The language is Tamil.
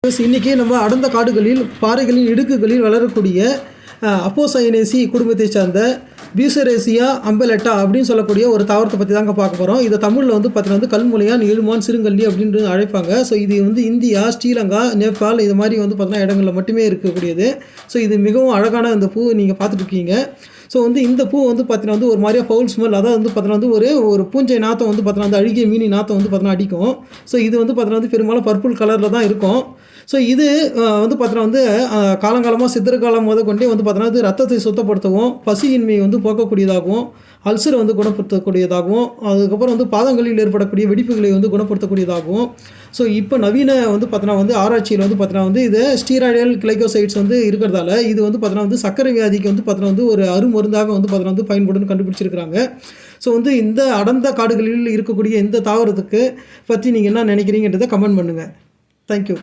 இன்றைக்கி நம்ம அடர்ந்த காடுகளில் பாறைகளின் இடுக்குகளில் வளரக்கூடிய அப்போசைனேசி குடும்பத்தை சார்ந்த பியூசரேசியா அம்பெலட்டா அப்படின்னு சொல்லக்கூடிய ஒரு தாவரத்தை பற்றி தாங்க பார்க்க போகிறோம். இதை தமிழில் பார்த்தீங்கன்னா கல்முனையான், எழுமான், சிறுங்கல்லி அப்படின்றது அழைப்பாங்க. ஸோ இது இந்தியா, ஸ்ரீலங்கா, நேபாள் இது மாதிரி பார்த்தீங்கன்னா இடங்களில் மட்டுமே இருக்கக்கூடியது. ஸோ இது மிகவும் அழகான இந்த பூ நீங்கள் பார்த்துட்ருக்கீங்க. ஸோ இந்த பூ பார்த்தீங்கன்னா ஒரு மாதிரியாக ஃபவுல் ஸ்மெல், அதாவது பார்த்தீங்கன்னா ஒரு பூஞ்சை நாற்றம் பார்த்தீங்கன்னா அழுகிய மீனி நாற்றம் பார்த்தீங்கன்னா அடிக்கும். ஸோ இது பார்த்தீங்கன்னா பெரும்பாலும் பர்பிள் கலரில் தான் இருக்கும். ஸோ இது பார்த்தீங்கன்னா காலங்காலமாக சித்திரகாலம் கொண்டே பார்த்தீங்கன்னா ரத்தத்தை சுத்தப்படுத்தவும், பசியின்மையை போக்கக்கூடியதாகவும், அல்சரை குணப்படுத்தக்கூடியதாகவும், அதுக்கப்புறம் பாதங்களில் ஏற்படக்கூடிய வெடிப்புகளை குணப்படுத்தக்கூடியதாகவும். ஸோ இப்போ நவீன பார்த்தீங்கன்னா ஆராய்ச்சியில் பார்த்தீங்கன்னா இது ஸ்டீராய்டல் கிளைகோசைட்ஸ் இருக்கிறதால இது பார்த்தீங்கன்னா சர்க்கரை வியாதிக்கு பார்த்தீங்கன்னா ஒரு அருமருந்தாக பார்த்தீங்கன்னா பயன்படுன்னு கண்டுபிடிச்சிருக்கிறாங்க. ஸோ இந்த அடர்ந்த காடுகளில் இருக்கக்கூடிய இந்த தாவரத்துக்கு பற்றி நீங்கள் என்ன நினைக்கிறீங்கன்றதை கமெண்ட் பண்ணுங்கள். தேங்க்யூ.